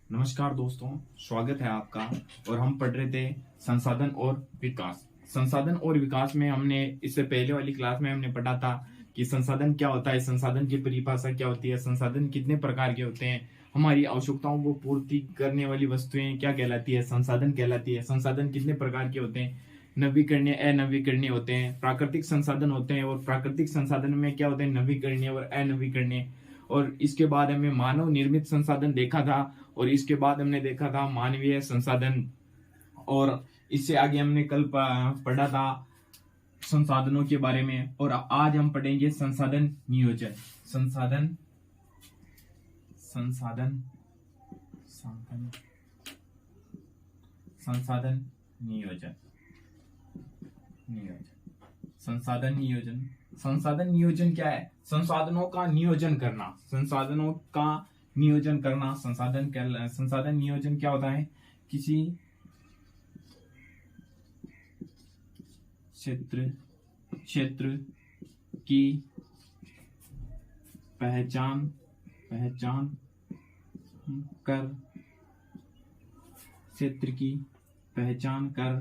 नमस्कार दोस्तों, स्वागत है आपका। और हम पढ़ रहे थे संसाधन और विकास। संसाधन और विकास में हमने इससे पहले वाली क्लास में हमने पढ़ा था कि संसाधन क्या होता है, संसाधन की परिभाषा क्या होती है, संसाधन कितने प्रकार के होते हैं, हमारी आवश्यकताओं को पूर्ति करने वाली वस्तुएं क्या कहलाती है, संसाधन कहलाती है। संसाधन कितने प्रकार के होते हैं, नवीकरणीय, अनवीकरणीय होते हैं, प्राकृतिक संसाधन होते हैं। और प्राकृतिक संसाधन में क्या होते हैं, नवीकरणीय और अनवीकरणीय। और इसके बाद हमें मानव निर्मित संसाधन देखा था, और इसके बाद हमने देखा था मानवीय संसाधन। और इससे आगे हमने कल पढ़ा था संसाधनों के बारे में। और आज हम पढ़ेंगे संसाधन नियोजन। संसाधन संसाधन संसाधन संसाधन नियोजन नियोजन संसाधन नियोजन। संसाधन नियोजन क्या है? संसाधनों का नियोजन करना। संसाधनों का नियोजन करना। संसाधन नियोजन क्या होता है? किसी क्षेत्र की पहचान कर क्षेत्र की पहचान कर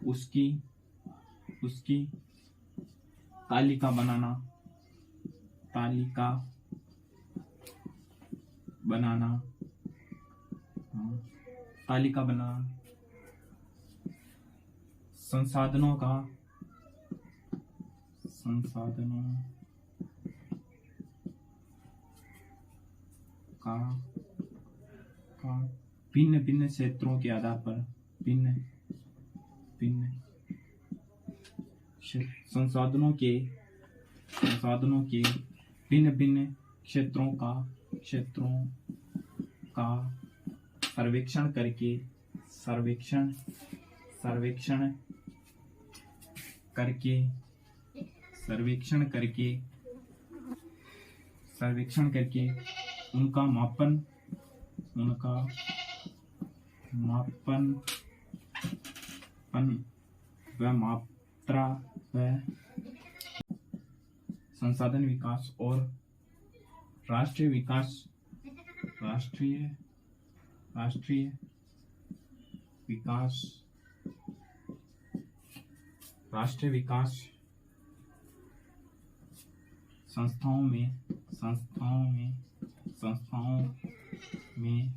उसकी तालिका बनाना संसाधनों का भिन्न भिन्न क्षेत्रों के आधार पर भिन्न संसाधनों के भिन्न भिन्न क्षेत्रों का सर्वेक्षण करके उनका मापन व मात्रा व संसाधन विकास और राष्ट्रीय विकास संस्थाओं में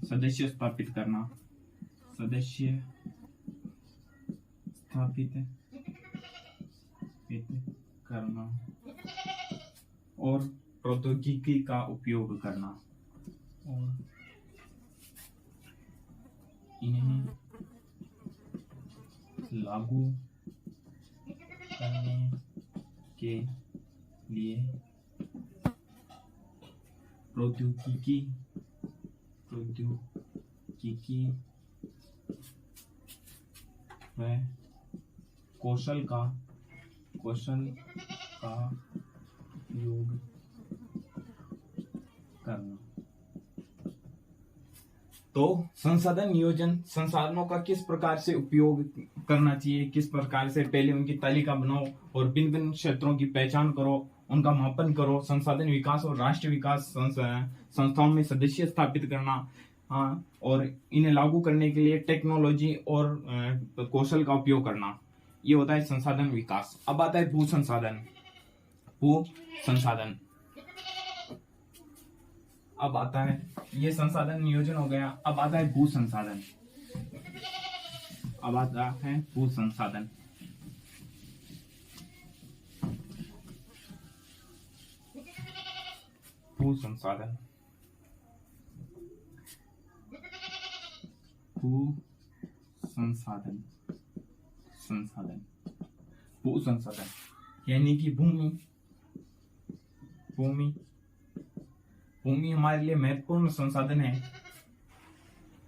सदस्य स्थापित करना और प्रौद्योगिकी का उपयोग करना और इन्हें लागू करने के लिए प्रौद्योगिकी व कौशल का उपयोग करना। तो संसाधन नियोजन, संसाधनों का किस प्रकार से उपयोग करना चाहिए, किस प्रकार से पहले उनकी तालिका बनाओ और भिन्न भिन्न क्षेत्रों की पहचान करो, उनका मापन करो। संसाधन विकास और राष्ट्रीय विकास संस्थाओं में सदस्य स्थापित करना, और इन्हें लागू करने के लिए टेक्नोलॉजी और कौशल का उपयोग करना, ये होता है संसाधन विकास। अब आता है भू संसाधन। अब आता है, ये संसाधन नियोजन हो गया। अब आता है भू संसाधन। भू संसाधन भू संसाधन यानी कि भूमि हमारे लिए महत्वपूर्ण संसाधन है।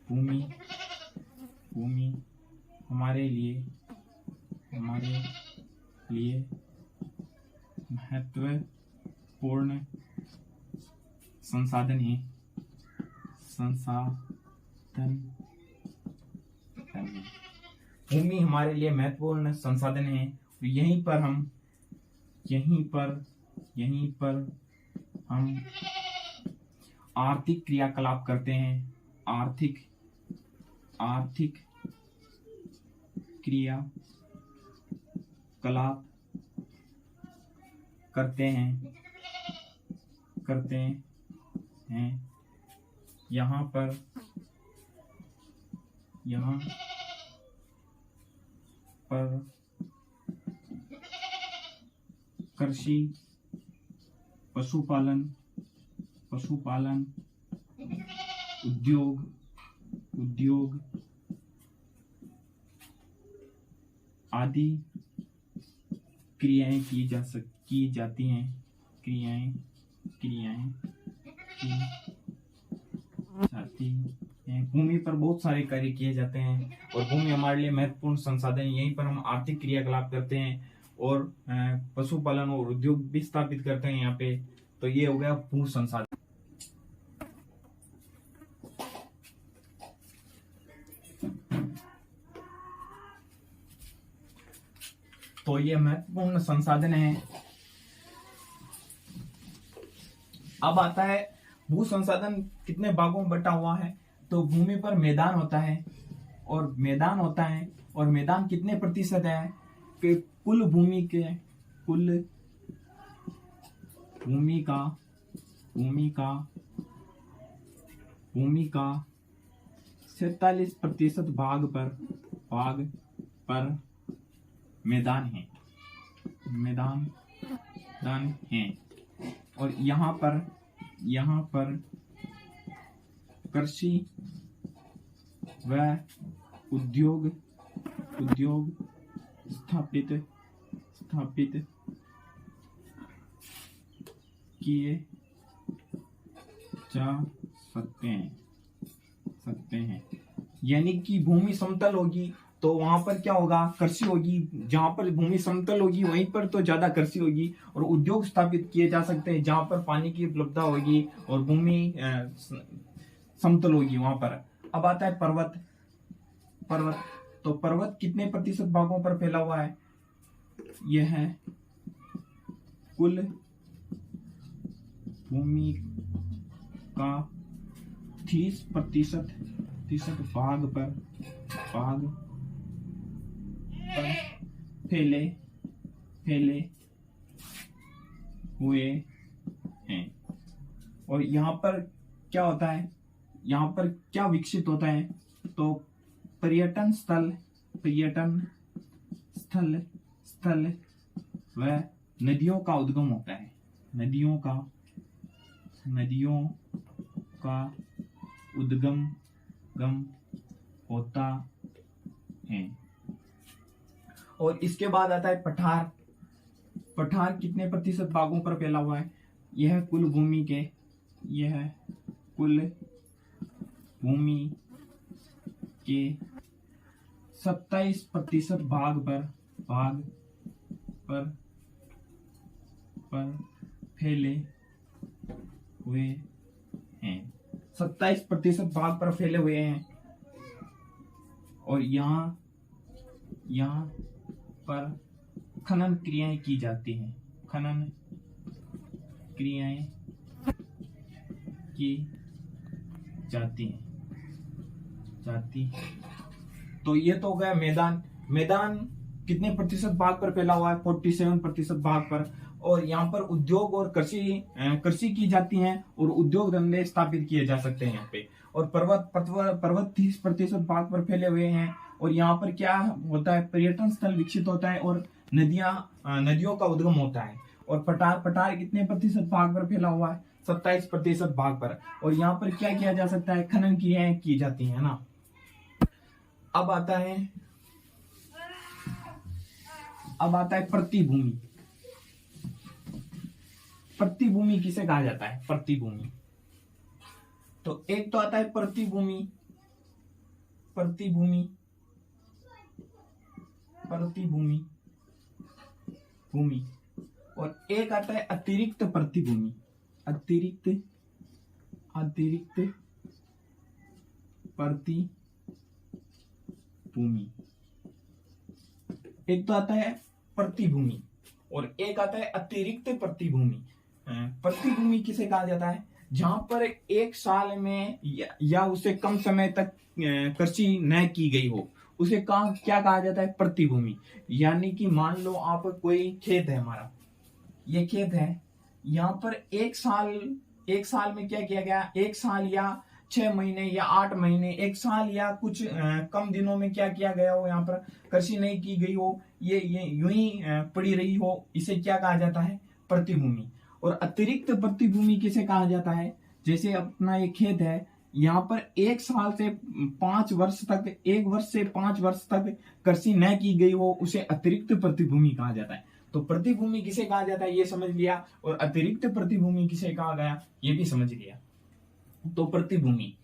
भूमि हमारे लिए महत्वपूर्ण संसाधन है। भूमि हमारे लिए महत्वपूर्ण संसाधन है। यहीं पर हम आर्थिक क्रियाकलाप करते हैं। आर्थिक आर्थिक क्रिया कलाप करते हैं यहाँ पर कृषि पशुपालन उद्योग आदि क्रियाएं की जाती हैं क्रियाएं की जाती हैं। भूमि पर बहुत सारे कार्य किए जाते हैं और भूमि हमारे लिए महत्वपूर्ण संसाधन है। यहीं पर हम आर्थिक क्रियाकलाप करते हैं और पशुपालन और उद्योग भी स्थापित करते हैं यहाँ पे। तो ये हो गया भू संसाधन। तो ये महत्वपूर्ण संसाधन है। अब आता है भू संसाधन कितने भागों में बटा हुआ है। तो भूमि पर मैदान होता है और मैदान कितने प्रतिशत है कि कुल भूमि का 47% भाग पर मैदान है और यहाँ पर कृषि व उद्योग स्थापित किए जा सकते हैं। यानी कि भूमि समतल होगी तो वहां पर क्या होगा, कृषि होगी। जहां पर भूमि समतल होगी वहीं पर तो ज्यादा कृषि होगी और उद्योग स्थापित किए जा सकते हैं जहां पर पानी की उपलब्धता होगी और भूमि समतल होगी वहां पर। अब आता है पर्वत। तो पर्वत कितने प्रतिशत भागों पर फैला हुआ है। यह है कुल भूमि का 30% भाग पर फैले हुए हैं। और यहाँ पर क्या होता है, यहाँ पर क्या विकसित होता है। तो पर्यटन स्थल व नदियों का उद्गम होता है। नदियों का उद्गम होता है। और इसके बाद आता है पठार कितने प्रतिशत भागों पर फैला हुआ है। यह कुल भूमि के 27% भाग पर फैले हुए हैं। 27% भाग पर फैले हुए हैं। और यहाँ पर खनन क्रियाएं की जाती हैं। तो ये तो हो गया मैदान कितने प्रतिशत भाग पर फैला हुआ है, 47% भाग पर। और यहाँ पर उद्योग और कृषि की जाती हैं और उद्योग धंधे स्थापित किए जा सकते हैं यहाँ पे। और पर्वत 30% भाग पर फैले हुए हैं। और यहाँ पर क्या होता है, पर्यटन स्थल विकसित होता है और नदियों का उद्गम होता है। और पठार कितने प्रतिशत भाग पर फैला हुआ है, 27% भाग पर। और यहाँ पर क्या किया जा सकता है, खनन क्रियाएं की जाती है ना। अब आता है प्रतिभूमि किसे कहा जाता है। प्रतिभूमि तो एक तो आता है प्रतिभूमि और एक आता है अतिरिक्त प्रतिभूमि। अतिरिक्त प्रतिभूमि एक तो आता है प्रतिभूमि और एक आता है अतिरिक्त प्रतिभूमि। प्रतिभूमि किसे कहा जाता है, जहां पर एक साल में या उससे कम समय तक कृषि न की गई हो, उसे क्या कहा जाता है? प्रतिभूमि। यानी कि मान लो आप कोई खेत है, हमारा ये खेत है, यहाँ पर एक साल में क्या किया गया, एक साल या 6 महीने या 8 महीने, एक साल या कुछ कम दिनों में क्या किया गया हो, यहाँ पर कृषि नहीं की गई हो, ये यूं ही पड़ी रही हो, इसे क्या कहा जाता है? प्रतिभूमि। और अतिरिक्त प्रतिभूमि किसे कहा जाता है? जैसे अपना ये खेत है, यहाँ पर एक साल से 5 वर्ष तक, 1 वर्ष से 5 वर्ष तक कृषि न की गई हो, उसे अतिरिक्त प्रतिभूमि कहा जाता है। तो प्रतिभूमि किसे कहा जाता है ये समझ लिया, और अतिरिक्त प्रतिभूमि किसे कहा गया ये भी समझ लिया। तो प्रतिभूमि,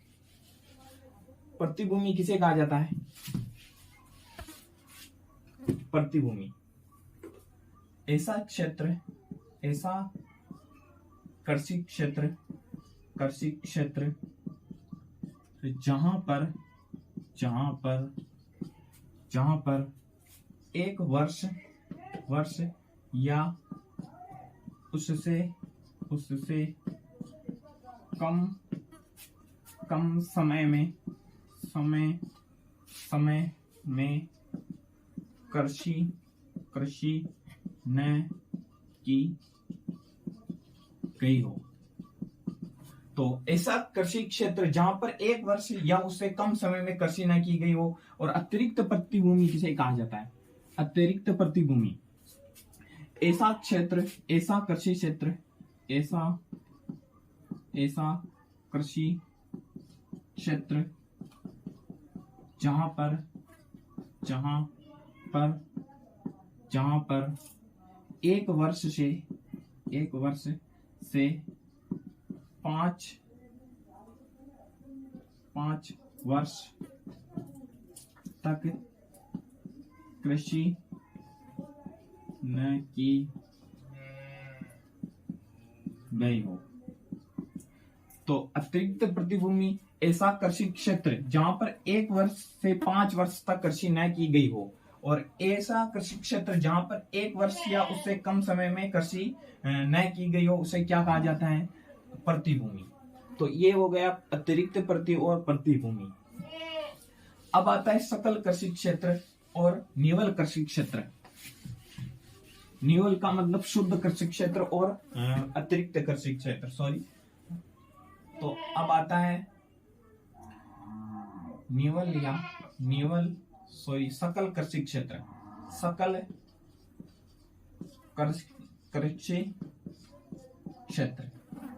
प्रतिभूमि किसे कहा जाता है? प्रतिभूमि ऐसा क्षेत्र, ऐसा कृषि क्षेत्र जहां पर एक वर्ष या उससे कम समय में कृषि न की गई हो। तो ऐसा कृषि क्षेत्र जहां पर 1 वर्ष या उससे कम समय में कृषि न की गई हो। और अतिरिक्त प्रतिभूमि किसे कहा जाता है? अतिरिक्त प्रतिभूमि ऐसा क्षेत्र, ऐसा कृषि क्षेत्र, ऐसा कृषि क्षेत्र जहां पर 1 वर्ष से 5 वर्ष तक कृषि न की गई हो। तो अतिरिक्त प्रतिभूमि ऐसा कृषि क्षेत्र जहां पर 1 वर्ष से 5 वर्ष तक कृषि न की गई हो। और ऐसा कृषि क्षेत्र जहां पर 1 वर्ष या उससे कम समय में कृषि न की गई हो, उसे क्या कहा जाता है? प्रतिभूमि। तो ये हो गया अतिरिक्त प्रति और प्रतिभूमि। अब आता है सकल कृषि क्षेत्र और निवल कृषि क्षेत्र। निवल का मतलब शुद्ध कृषि क्षेत्र और अतिरिक्त कृषि क्षेत्र, सॉरी। तो अब आता है सकल कृषि क्षेत्र। सकल कृषि क्षेत्र,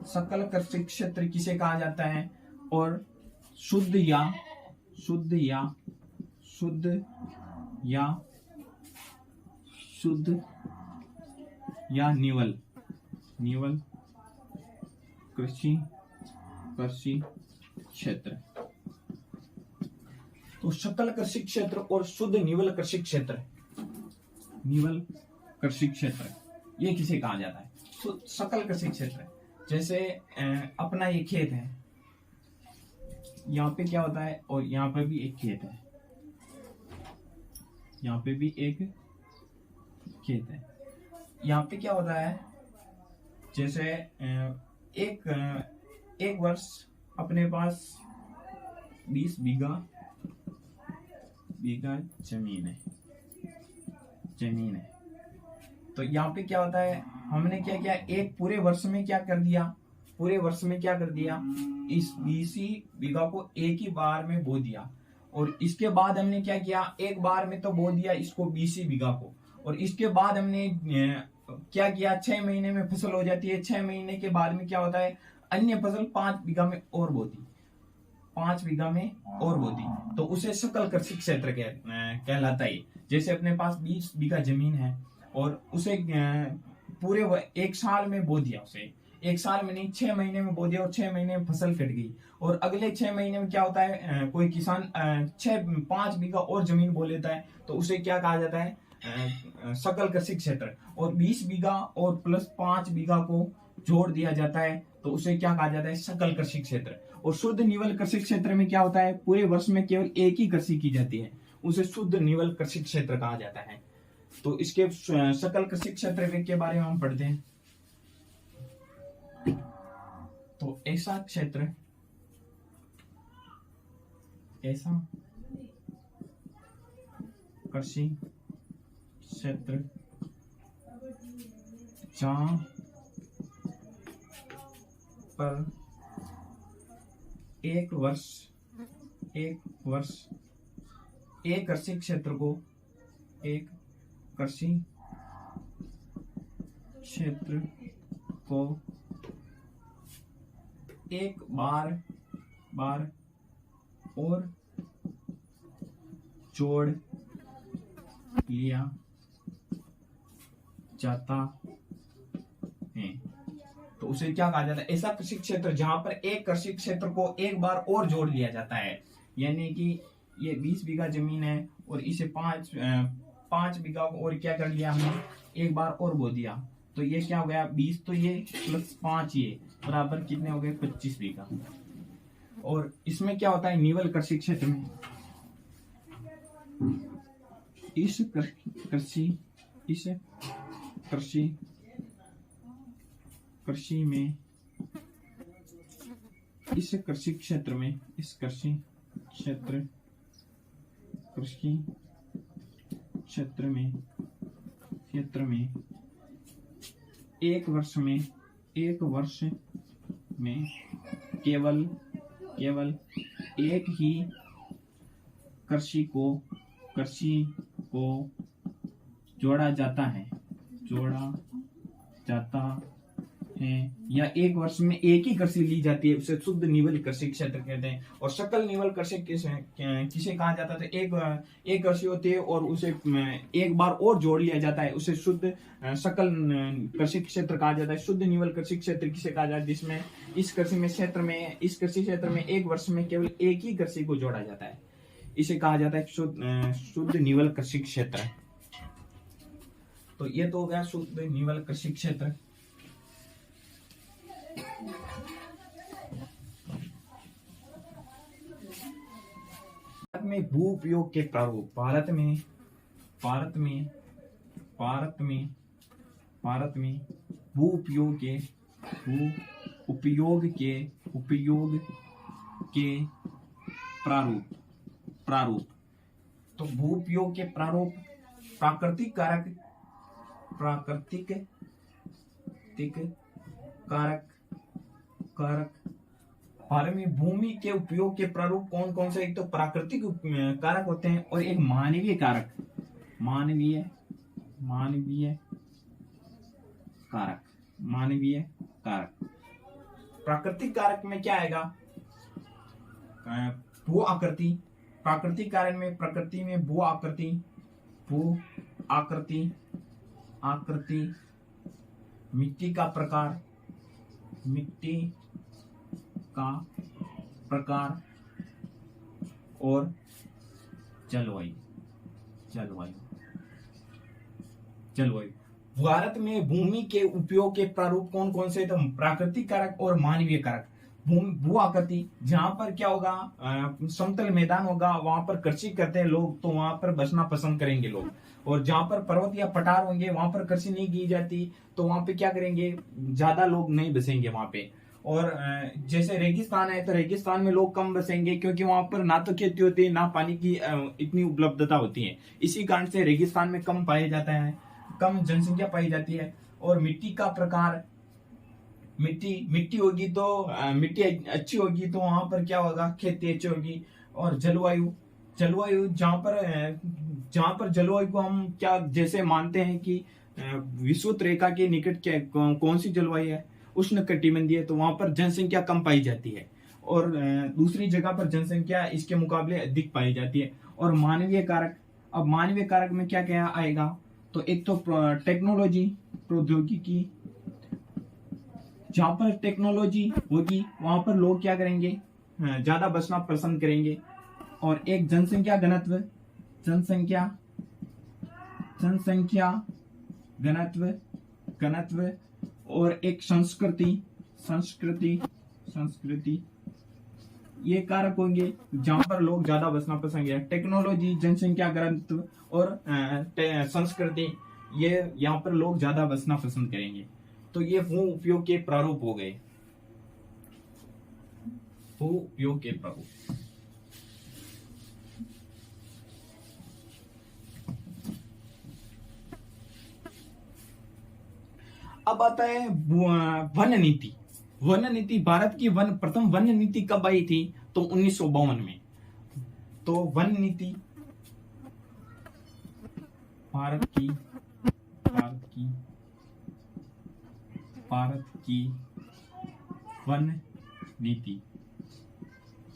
सकल कृषि क्षेत्र किसे कहा जाता है? और शुद्ध या निवल कृषि क्षेत्र। तो सकल कृषि क्षेत्र और शुद्ध निवल कृषि क्षेत्र, ये किसे कहा जाता है? तो सकल कृषि क्षेत्र, जैसे अपना ये खेत है, यहाँ पे क्या होता है, और यहाँ पे भी एक खेत है, यहाँ पे भी एक खेत है। यहाँ पे क्या होता है, जैसे एक वर्ष अपने पास 20 बीघा जमीन है। तो यहाँ पे क्या होता है, हमने क्या किया, एक पूरे वर्ष में क्या कर दिया, इस 20 बीघा को एक ही बार में बो दिया। और इसके बाद हमने क्या किया, एक बार में तो बो दिया इसको 20 बीघा को, और इसके बाद हमने क्या किया, 6 महीने में फसल हो जाती है। 6 महीने के बाद में क्या होता है, अन्य फसल 5 बीघा में और बोती, तो उसे सकल कृषि क्षेत्र कहलाता है। जैसे अपने पास 20 बीघा जमीन है और उसे पूरे एक साल में बो दिया, उसे एक साल में नहीं 6 महीने में बो दिया, और 6 महीने में फसल कट गई। और अगले 6 महीने में क्या होता है, कोई किसान 5 बीघा और जमीन बो लेता है, तो उसे क्या कहा जाता है, सकल कृषि क्षेत्र। और 20 बीघा और प्लस 5 बीघा को जोड़ दिया जाता है, तो उसे क्या कहा जाता है, सकल कृषि क्षेत्र। और शुद्ध निवल कृषि क्षेत्र में क्या होता है, पूरे वर्ष में केवल एक ही कृषि की जाती है, उसे शुद्ध निवल कृषि क्षेत्र कहा जाता है। तो इसके सकल कृषि क्षेत्र के बारे में हम पढ़ते हैं। तो ऐसा क्षेत्र, ऐसा कृषि क्षेत्र जहां पर एक वर्ष एक कृषि क्षेत्र को, एक कृषि क्षेत्र को एक बार और जोड़ लिया जाता है। तो उसे क्या कहा जाता है? ऐसा कृषि क्षेत्र जहां पर एक कृषि क्षेत्र को एक बार और जोड़ लिया जाता है। यानी कि ये 20 बीघा जमीन है और इसे 5 बीघा और क्या कर लिया हमने, एक बार और बो दिया, तो ये क्या हो गया, 20 तो ये प्लस 5 ये बराबर कितने हो गए, 25 बीघा। और इसमें क्या होता है, निवल कृषि क्षेत्र में इस कृषि क्षेत्र में एक वर्ष में केवल एक ही कृषि को जोड़ा जाता है या एक वर्ष में एक ही कृषि ली जाती है, उसे शुद्ध निवल कृषि क्षेत्र कहते हैं। और सकल निवल कृषि किसे कहा जाता है? एक कृषि होती है और उसे एक बार और जोड़ लिया जाता है, उसे शुद्ध सकल कृषि क्षेत्र कहा जाता है। शुद्ध निवल कृषि क्षेत्र किसे कहा जाता है? जिसमें इस कृषि क्षेत्र में एक वर्ष में केवल एक ही कृषि को जोड़ा जाता है, इसे कहा जाता है शुद्ध निवल कृषि क्षेत्र। तो ये तो हो गया शुद्ध निवल कृषि क्षेत्र। भारत में भू उपयोग के प्रारूप, भारत में भू उपयोग के प्रारूप। तो भू उपयोग के प्रारूप, प्राकृतिक कारक। भारत में भूमि के उपयोग के प्रारूप कौन कौन से? एक तो प्राकृतिक कारक होते हैं और एक मानवीय कारक। प्राकृतिक कारक में क्या आएगा? भू आकृति। प्राकृतिक कारक में प्रकृति में भू आकृति, मिट्टी का प्रकार और जलवायु। भारत में भूमि के उपयोग के प्रारूप कौन कौन से? तो प्राकृतिक कारक और मानवीय कारक। भू आकृति, जहां पर क्या होगा, समतल मैदान होगा, वहां पर कृषि करते हैं लोग, तो वहां पर बसना पसंद करेंगे लोग। और जहां पर पर्वत या पठार होंगे, वहां पर कृषि नहीं की जाती, तो वहां पे क्या करेंगे, ज्यादा लोग नहीं बसेंगे वहां पे। और जैसे रेगिस्तान है, तो रेगिस्तान में लोग कम बसेंगे, क्योंकि वहां पर ना तो खेती होती है, ना पानी की इतनी उपलब्धता होती है। इसी कारण से रेगिस्तान में कम पाया जाता है, कम जनसंख्या पाई जाती है। और मिट्टी का प्रकार, मिट्टी होगी तो मिट्टी अच्छी होगी तो वहां पर क्या होगा, खेती अच्छी होगी। और जलवायु, जहां पर जलवायु को हम क्या जैसे मानते हैं कि विषुवत रेखा के निकट क्या कौन सी जलवायु है, उष्णकटिबंधीय, तो वहां पर जनसंख्या कम पाई जाती है। और दूसरी जगह पर जनसंख्या इसके मुकाबले अधिक पाई जाती है। और मानवीय कारक, अब मानवीय कारक में क्या क्या आएगा? तो एक तो टेक्नोलॉजी, प्रौद्योगिकी, जहां पर टेक्नोलॉजी होगी वहां पर लोग क्या करेंगे, ज्यादा बसना पसंद करेंगे। और एक जनसंख्या घनत्व और एक संस्कृति, ये कारक होंगे जहां पर लोग ज्यादा बसना पसंद करेंगे। टेक्नोलॉजी, जनसंख्या घनत्व और संस्कृति, ये यहाँ पर लोग ज्यादा बसना पसंद करेंगे। तो ये भू उपयोग के प्रारूप हो गए। भू उपयोग के प्ररूप। अब आता है वन नीति। वन नीति, भारत की प्रथम वन नीति कब आई थी? तो 1952 में। तो वन नीति भारत की वन नीति,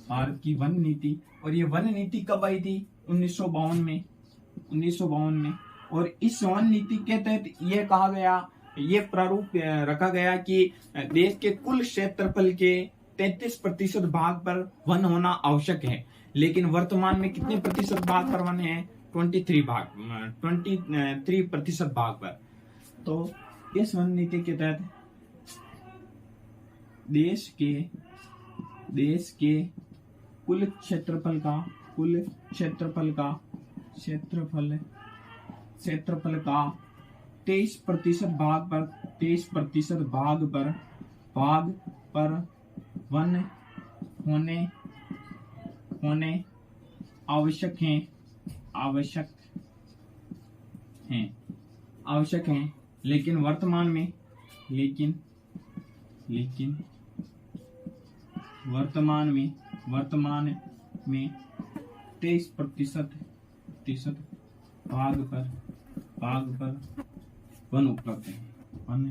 भारत की वन नीति। और ये वन नीति कब आई थी? 1952 में। 1952 में। और इस वन नीति के तहत ये कहा गया, ये प्रारूप रखा गया कि देश के कुल क्षेत्रफल के 33% भाग पर वन होना आवश्यक है। लेकिन वर्तमान में कितने प्रतिशत भाग पर वन है? 23% भाग पर। तो इस वन नीति के तहत देश के कुल क्षेत्रफल का 23% भाग पर वन होने आवश्यक हैं। लेकिन वर्तमान में 23% भाग पर वन उपलब्ध है। वन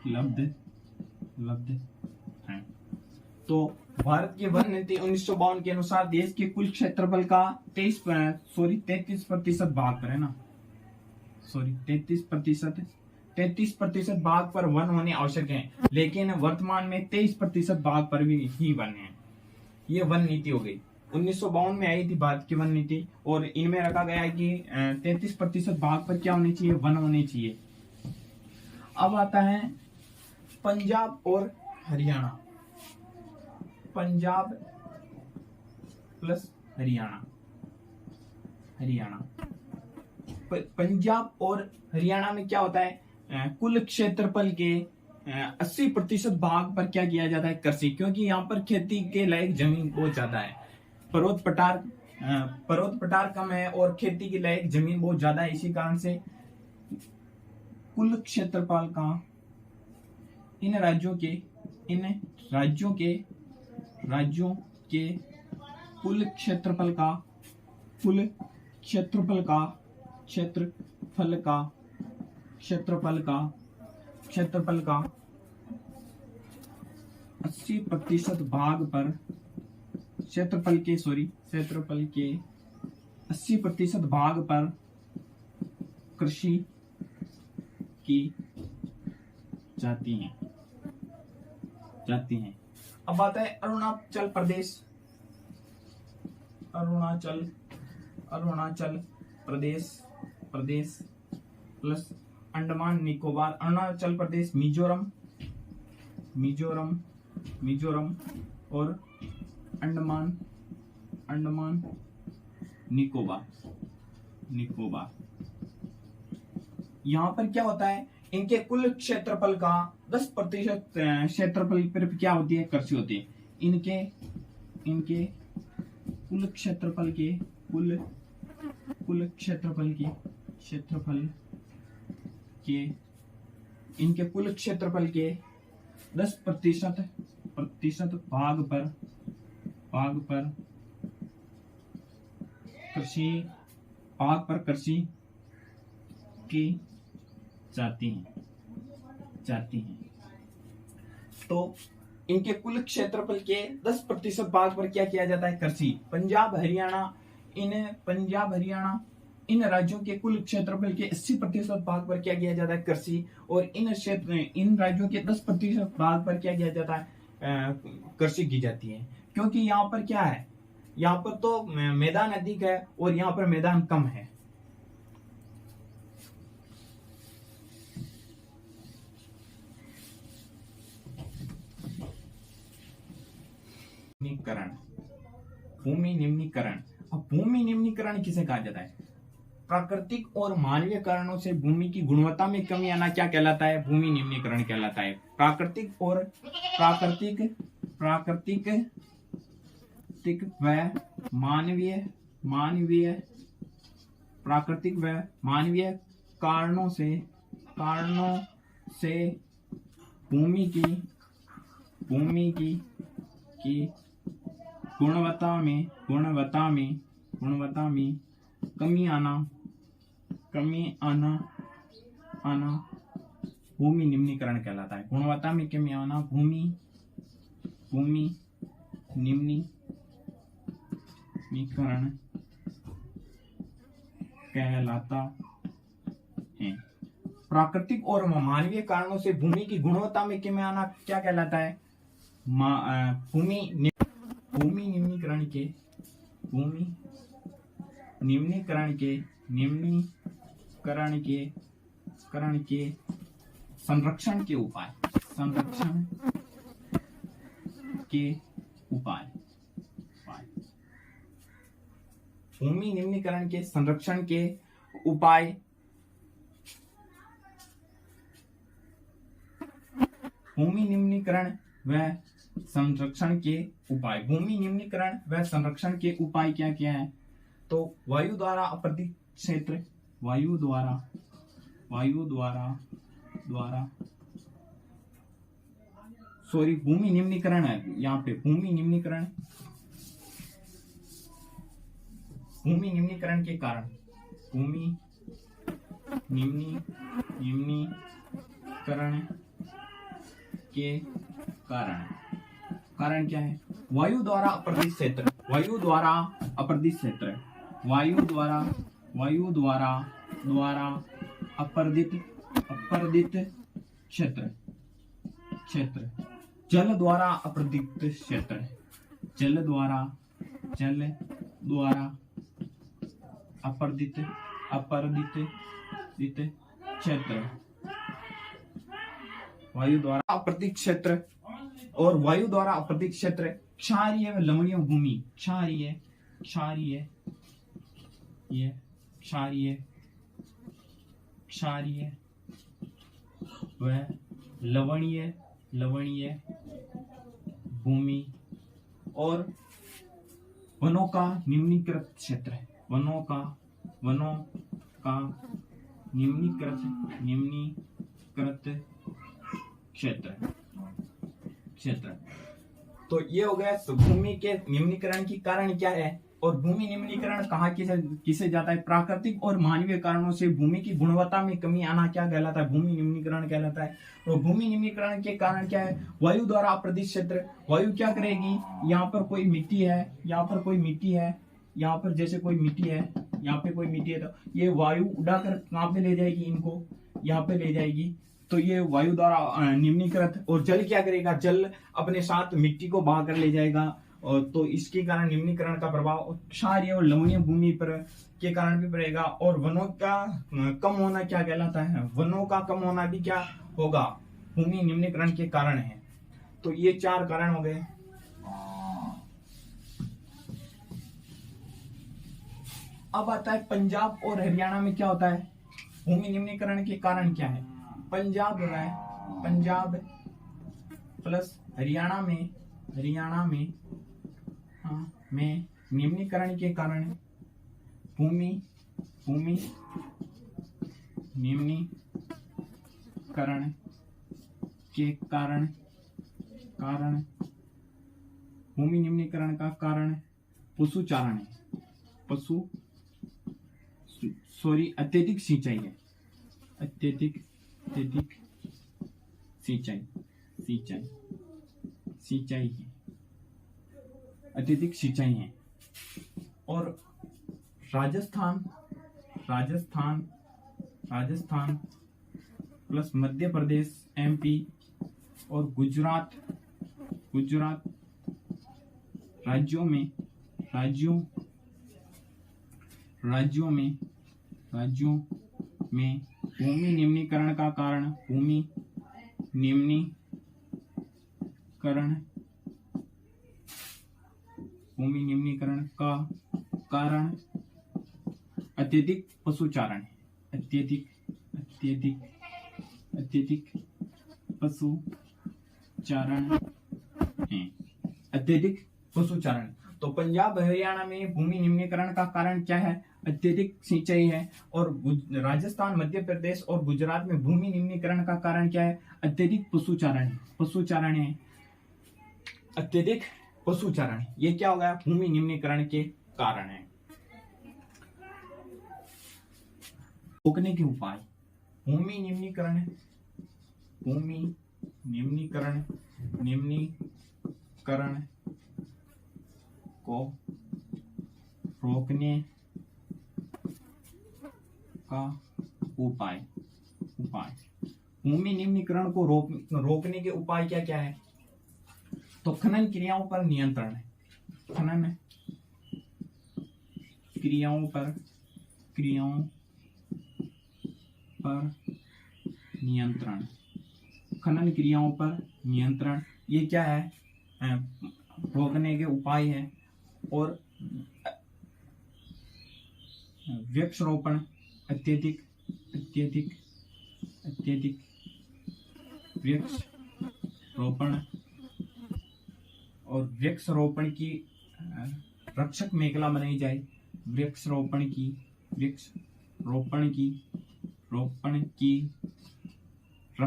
उपलब्ध है। तो भारत की वन नीति 1952 के अनुसार देश के कुल क्षेत्रफल का 33% भाग पर है ना, 33% भाग पर वन होने आवश्यक है। लेकिन वर्तमान में 23% भाग पर भी ही वन है। ये वन नीति हो गई। 1952 में आई थी भारत की वन नीति, और इनमें रखा गया है कि 33% भाग पर क्या होने चाहिए? वन होने चाहिए। अब आता है पंजाब और हरियाणा। पंजाब प्लस हरियाणा। पंजाब और हरियाणा में क्या होता है? कुल क्षेत्रफल के 80% भाग पर क्या किया जाता है? कृषि। क्योंकि यहाँ पर खेती के लायक जमीन बहुत ज्यादा है, पर्वत पठार कम है और खेती के लायक जमीन बहुत ज्यादा है। इसी कारण से कुल क्षेत्रफल का इन राज्यों के कुल क्षेत्रफल का 80% भाग पर क्षेत्रफल के 80% भाग पर कृषि की जाती हैं। अब आता है अरुणाचल प्रदेश प्लस अंडमान निकोबार। अरुणाचल प्रदेश, मिजोरम और अंडमान निकोबार। यहाँ पर क्या होता है? इनके कुल क्षेत्रफल का 10% क्षेत्रफल पर क्या होती है? कृषि होती है। इनके कुल क्षेत्रफल के 10% भाग पर कृषि की जाती हैं। तो इनके कुल क्षेत्रफल के 10% भाग पर क्या किया जाता है? कृषि। पंजाब हरियाणा इन राज्यों के कुल क्षेत्रफल के 80% भाग पर क्या किया जाता है? कृषि। और इन राज्यों के 10% भाग पर क्या किया जाता है? कृषि की जाती है। क्योंकि यहाँ पर क्या है? यहाँ पर तो मैदान अधिक है और यहाँ पर मैदान कम है। भूमि निम्नीकरण। अब भूमि निम्नीकरण किसे कहा जाता है? प्राकृतिक और मानवीय कारणों से भूमि की गुणवत्ता में कमी आना क्या कहलाता है? भूमि निम्नीकरण कहलाता है। प्राकृतिक प्राकृतिक व मानवीय प्राकृतिक व मानवीय कारणों से भूमि की गुणवत्ता में कमी आना भूमि निम्नीकरण कहलाता है। गुणवत्ता में कमी आना भूमि निम्नीकरण कहलाता है। प्राकृतिक और मानवीय कारणों से भूमि की गुणवत्ता में कमी आना क्या कहलाता है? भूमि निम्नीकरण के संरक्षण के उपाय भूमि निम्नीकरण के संरक्षण के उपाय भूमि निम्नीकरण व संरक्षण के उपाय क्या क्या है? तो वायु द्वारा अपरदित क्षेत्र भूमि निम्नीकरण है यहाँ पे। भूमि निम्नीकरण के कारण कारण क्या है? वायु द्वारा अपरदित क्षेत्र अपरदित क्षेत्र जल द्वारा अपरदित क्षेत्र अपरदित क्षेत्र वायु द्वारा अपरदित क्षेत्र और वायु द्वारा अपरदित क्षेत्र क्षारीय व लवणीय भूमि क्षारीय व लवणीय भूमि और वनों का निम्नीकृत क्षेत्र वनों का निम्नीकृत क्षेत्र। तो ये हो गया भूमि के निम्नीकरण की कारण क्या है और भूमि निम्नीकरण कहाँ किसे जाता है? प्राकृतिक और मानवीय कारणों से भूमि की गुणवत्ता में कमी आना क्या कहलाता है? भूमि निम्नीकरण कहलाता है। और भूमि निम्नीकरण के कारण क्या है? वायु द्वारा अपरदित क्षेत्र। वायु क्या करेगी? यहाँ पर कोई मिट्टी है, यहाँ पर जैसे कोई मिट्टी है, यहाँ पे कोई मिट्टी है, तो ये वायु उड़ाकर कहाँ पे ले जाएगी? इनको यहाँ पे ले जाएगी। तो ये वायु द्वारा निम्नीकृत। और जल क्या करेगा? जल अपने साथ मिट्टी को बहा कर ले जाएगा। और तो इसके कारण निम्नीकरण का प्रभाव क्षारीय और लवणीय भूमि पर के कारण भी पड़ेगा। और वनों का कम होना क्या कहलाता है? वनों का कम होना भी क्या होगा? भूमि निम्नीकरण के कारण है। तो ये 4 कारण हो गए। अब आता है पंजाब और हरियाणा में क्या होता है? भूमि निम्नीकरण के कारण क्या है? पंजाब हो रहा है, पंजाब प्लस हरियाणा में निम्नीकरण के कारण भूमि निम्नीकरण के कारण भूमि निम्नीकरण का कारण पशुचारण है। अत्यधिक सिंचाई है। अत्यधिक सिंचाई है। और राजस्थान प्लस मध्य प्रदेश MP और गुजरात राज्यों में भूमि निम्नीकरण का कारण अत्यधिक पशुचारण है। अत्यधिक पशुचारण है। अत्यधिक पशुचारण। तो पंजाब हरियाणा में भूमि निम्नीकरण का कारण क्या है? अत्यधिक सिंचाई है। और राजस्थान, मध्य प्रदेश और गुजरात में भूमि निम्नीकरण का कारण क्या है? अत्यधिक पशुचारण। पशुचारण है, अत्यधिक पशुचारण, ये क्या होगा? भूमि निम्नीकरण के कारण है। रोकने के उपाय। भूमि निम्नीकरण, भूमि निम्नीकरण को रोकने का उपाय। भूमि निम्नीकरण को रोकने के उपाय क्या क्या है? तो खनन क्रियाओं पर नियंत्रण है। खनन क्रियाओं पर नियंत्रण। खनन क्रियाओं पर नियंत्रण, ये क्या है? रोकने के उपाय है। और वृक्षारोपण, अत्यधिक वृक्षारोपण, और वृक्षारोपण की रक्षक मेखला बनाई जाए। वृक्षारोपण की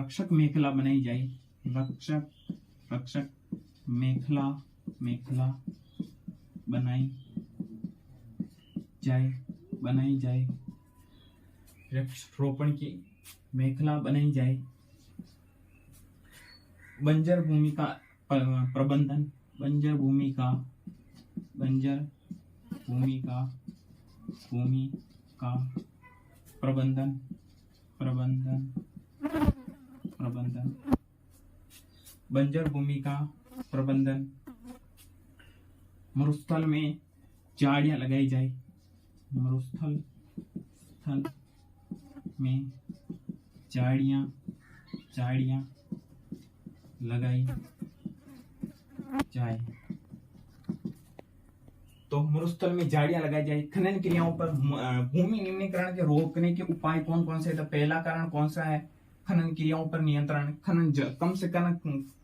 रक्षक मेखला बनाई जाए। रक्षक मेखला बनाई जाए। वृक्षारोपण की मेखला बनाई जाए। बंजर भूमि का प्रबंधन। बंजर भूमि का प्रबंधन। बंजर भूमि का प्रबंधन। मरुस्थल में झाड़ियां लगाई जाए। मरुस्थल में झाड़ियां लगाई जाए। तो मरुस्थल में झाड़ियां लगाई जाए। खनन क्रियाओं पर भूमि निम्नीकरण के रोकने के उपाय कौन कौन से? तो पहला कारण कौन सा है? खनन क्रियाओं पर नियंत्रण। कम से कम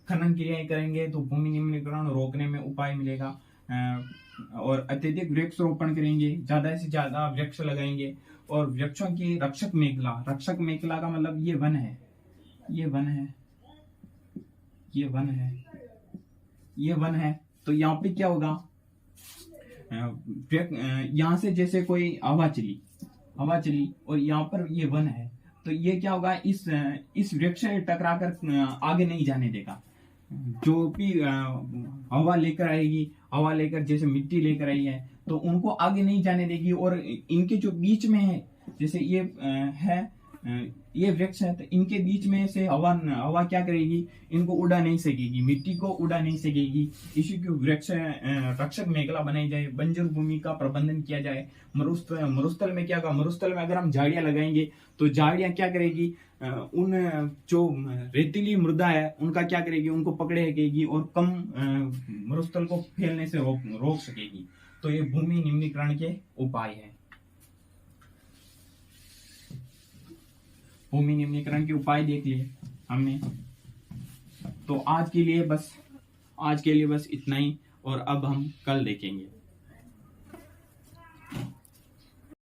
खनन क्रियाएं करेंगे तो भूमि निम्नीकरण रोकने में उपाय मिलेगा। और अत्यधिक वृक्षारोपण करेंगे, ज्यादा से ज्यादा वृक्ष लगाएंगे। और वृक्षों की रक्षक मेखला का मतलब ये वन है। तो यहाँ पे क्या होगा? यहाँ से जैसे कोई हवा चली और यहाँ पर ये वन है, तो ये क्या होगा? इस वृक्ष से टकरा कर आगे नहीं जाने देगा। जो भी हवा लेकर जैसे मिट्टी लेकर आई है, तो उनको आगे नहीं जाने देगी। और इनके जो बीच में है, जैसे ये वृक्ष है, तो इनके बीच में से हवा क्या करेगी? इनको उड़ा नहीं सकेगी, मिट्टी को उड़ा नहीं सकेगी। इसी की वृक्ष रक्षक मेखला बनाई जाए। बंजर भूमि का प्रबंधन किया जाए। मरुस्थल में क्या होगा? मरुस्थल में अगर हम झाड़ियां लगाएंगे तो झाड़ियां क्या करेगी? उन जो रेतीली मृदा है उनका क्या करेगी? उनको पकड़ेगी और कम मरुस्थल को फैलने से रोक सकेगी। तो ये भूमि निम्नीकरण के उपाय है। भूमि निम्नीकरण के उपाय देख लिए हमने। तो आज के लिए बस इतना ही, और अब हम कल देखेंगे।